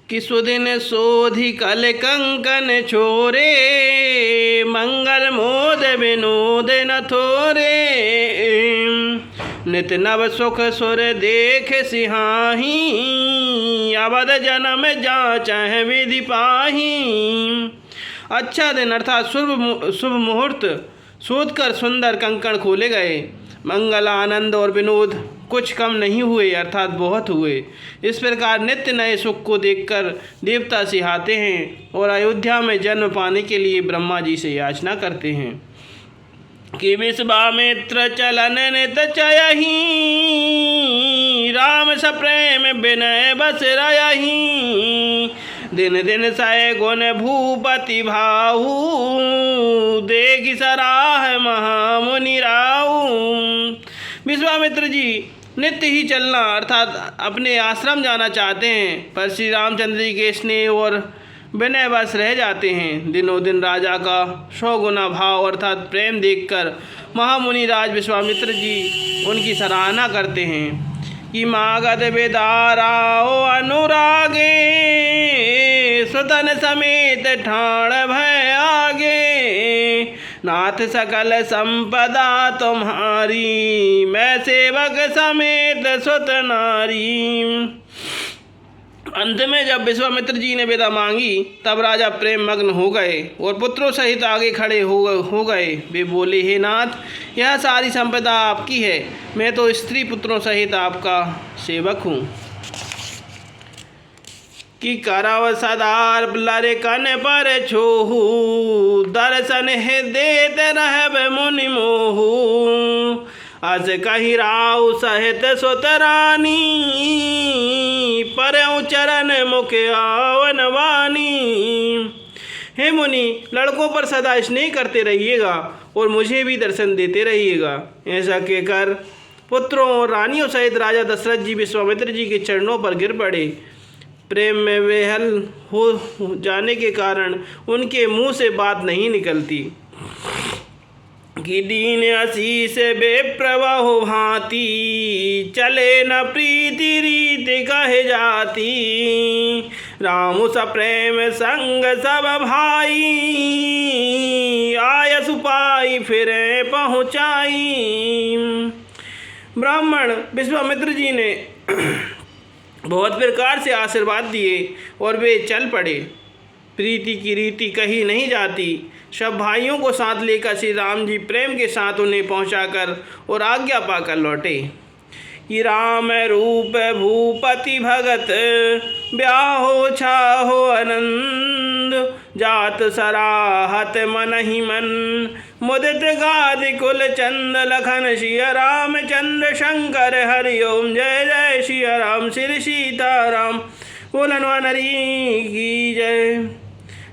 कि सुदिन सोधि कल कंकन छोरे, मंगल मोद विनोद न थोरे। नित नव सुख सुर देख सिहाही, अवध जन्म जाचह विधि पाही। अच्छा दिन अर्थात शुभ मुहूर्त शोध कर सुंदर कंकण खोले गए। मंगल आनंद और विनोद कुछ कम नहीं हुए अर्थात बहुत हुए। इस प्रकार नित्य नए सुख को देखकर देवता सिहाते हैं और अयोध्या में जन्म पाने के लिए ब्रह्मा जी से याचना करते हैं कि विश्वामित्र चलन नित चयहि, राम सप्रेम विनय बस रयहि। दिन दिन सय गुण भूपति भाऊ, देखि सराह महामुनि राऊ। विश्वामित्र जी नित्य ही चलना अर्थात अपने आश्रम जाना चाहते हैं, पर श्री रामचंद्र जी के स्नेह और विनय बस रह जाते हैं। दिनों दिन राजा का 100 गुना भाव अर्थात प्रेम देखकर महामुनि राज विश्वामित्र जी उनकी सराहना करते हैं कि मागध बेदाराओ अनुरागे, सुतन समेत ठाण भय आगे। नाथ सकल संपदा तुम्हारी, मैं सेवक समेत सुत नारी। अंत में जब विश्वामित्र जी ने विदा मांगी तब राजा प्रेम मग्न हो गए और पुत्रों सहित आगे खड़े हो गए। वे बोले, हे नाथ, यह सारी संपदा आपकी है, मैं तो स्त्री पुत्रों सहित आपका सेवक हूँ। कि करव सदार लरे कन पर छोहू, दर्शन है देत रहब मुनि मोहू। अस कही राव सहित सुतरानी, परऊ चरण मुख आवन वानी। हे मुनि, लड़कों पर सदा स्नेह करते रहिएगा और मुझे भी दर्शन देते रहिएगा। ऐसा कहकर पुत्रों और रानियों सहित राजा दशरथ जी विश्वामित्र जी के चरणों पर गिर पड़े। प्रेम में बेहल हो जाने के कारण उनके मुंह से बात नहीं निकलती कि दीन आशीष बेप्रवाह भांति, चले न प्रीति रीति कहे जाती। राम सप्रेम संग सब भाई, आय सुपाई फिरे पहुँचाई। ब्राह्मण विश्वामित्र जी ने बहुत प्रकार से आशीर्वाद दिए और वे चल पड़े। प्रीति की रीति कही नहीं जाती। सब भाइयों को साथ लेकर श्री राम जी प्रेम के साथ उन्हें पहुंचाकर और आज्ञा पाकर लौटे कि राम रूप भूपति भगत, ब्याहो छाहो आनंद। जात सराहत मन ही मन, मुदित गादि कुल चंद। लखन सिया राम चंद्र शंकर हरि ओम, जय जय सिया राम श्री सीताराम। बोलन नरी की जय।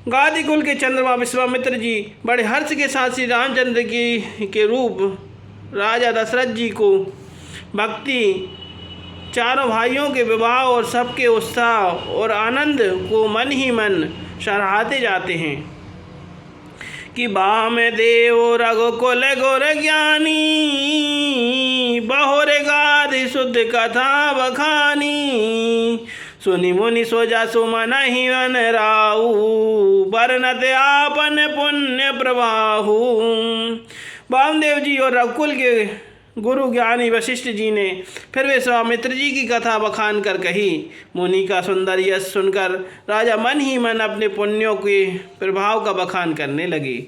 गादि कुल के चंद्रमा विश्वामित्र जी बड़े हर्ष के साथ श्री रामचंद्र की के रूप राजा दशरथ जी को भक्ति, चारों भाइयों के विवाह और सबके उत्साह और आनंद को मन ही मन सराहते जाते हैं कि बाम देव रघुकुल गुर ज्ञानी, बहुर गादि शुद्ध कथा बखानी। सुनि मुनि सोजा सुमन ही वन राऊ, बरनत आपन पुण्य प्रवाहू। वामदेव जी और रघुकुल के गुरु ज्ञानी वशिष्ठ जी ने फिर विश्वामित्र जी की कथा बखान कर कही। मुनि का सुंदर यश सुनकर राजा मन ही मन अपने पुण्यों के प्रभाव का बखान करने लगे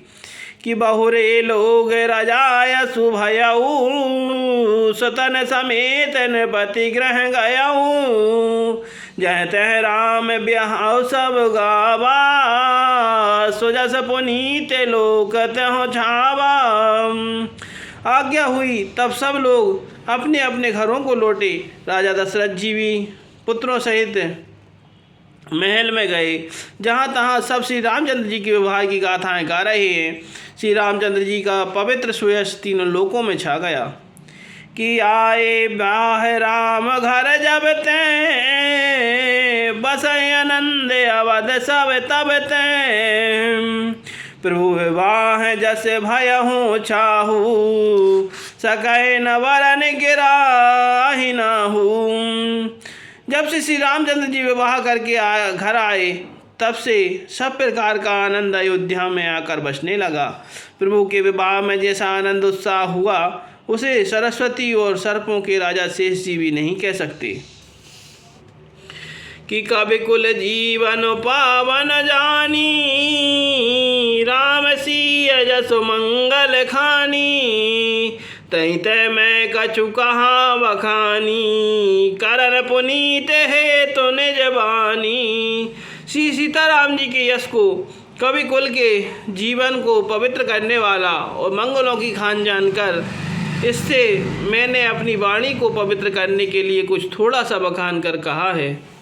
कि बहुरे लोग राजाय सुभयऊ, सुतन समेत नृपति ग्रह गयऊ। जय तह राम ब्याह सब गावा, सुजस पुनीत लोक तह छावा। आज्ञा हुई तब सब लोग अपने अपने घरों को लौटे। राजा दशरथ जी भी पुत्रों सहित महल में गए, जहाँ तहाँ सब श्री रामचंद्र जी के विवाह की गाथाएं गा रहे हैं। श्री रामचंद्र जी का पवित्र सुयश तीनों लोकों में छा गया कि आए बाह राम घर जब तैं, बस आनंद अवध सब तब तैं। प्रभु विवाह जस भयहूँ छाहू, सकै न वरन गिराहि नाहू। जब से श्री रामचंद्र जी विवाह करके घर आए तब से सब प्रकार का आनंद अयोध्या में आकर बसने लगा। प्रभु के विवाह में जैसा आनंद उत्साह हुआ उसे सरस्वती और सर्पों के राजा शेष जी भी नहीं कह सकते। कि कवि कुल जीवन पावन जानी, राम सिय जसु मंगल खानी। तई तय मैं कछु कहाँ बखानी, करन पुनीत है तो निज बानी। श्री सीताराम जी के यश को, कवि कुल के जीवन को पवित्र करने वाला और मंगलों की खान जानकर इससे मैंने अपनी वाणी को पवित्र करने के लिए कुछ थोड़ा सा बखान कर कहा है।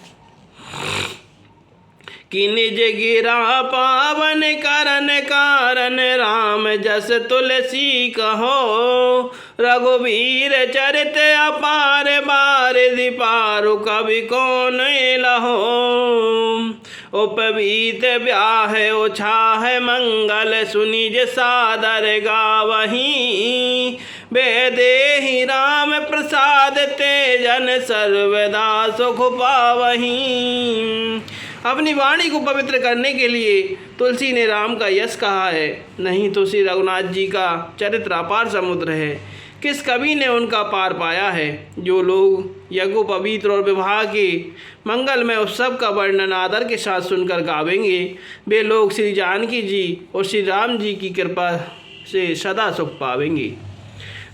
कि निज गिरा पावन करन कारण, राम जस तुलसी कहो। रघुवीर चरित अपार बार दिपारु, कवि कौन लहो। उपवीत ब्याह उछाह मंगल, सुनिज सादर गावहीं। बेदेहि राम प्रसाद ते, जन सर्वदा सुख पावहीं। अपनी वाणी को पवित्र करने के लिए तुलसी ने राम का यश कहा है, नहीं तो श्री रघुनाथ जी का चरित्र अपार समुद्र है। किस कवि ने उनका पार पाया है। जो लोग यज्ञोपवीत और विवाह के मंगल में उत्सव का वर्णन आदर के साथ सुनकर गावेंगे, वे लोग श्री जानकी जी और श्री राम जी की कृपा से सदा सुख पावेंगे।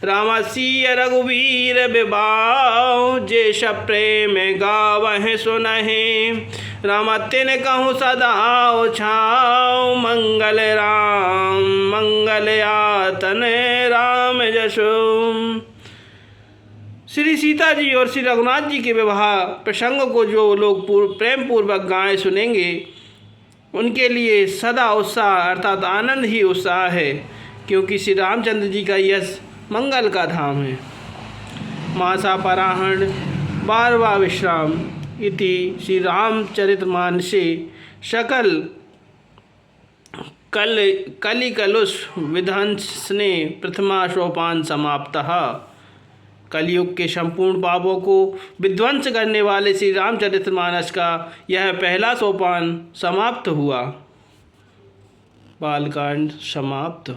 रामसिय रघुवीर विवाह, जे सब प्रेम गावह सुनहि। राम तिन कहूँ सदा उछाओ, मंगल राम मंगल आतन राम जसो। श्री सीता जी और श्री रघुनाथ जी के विवाह प्रसंग को जो लोग प्रेम पूर्वक गाएं सुनेंगे, उनके लिए सदा उत्साह अर्थात आनंद ही उत्साह है, क्योंकि श्री रामचंद्र जी का यश मंगल का धाम है। मासा पराहण 12वां विश्राम इति श्री रामचरितमानसे सकल कलिकलुष विध्वंसने प्रथमा सोपान समाप्तः। कलयुग के संपूर्ण पापों को विध्वंस करने वाले श्री रामचरितमानस का यह पहला सोपान समाप्त हुआ। बालकांड समाप्त।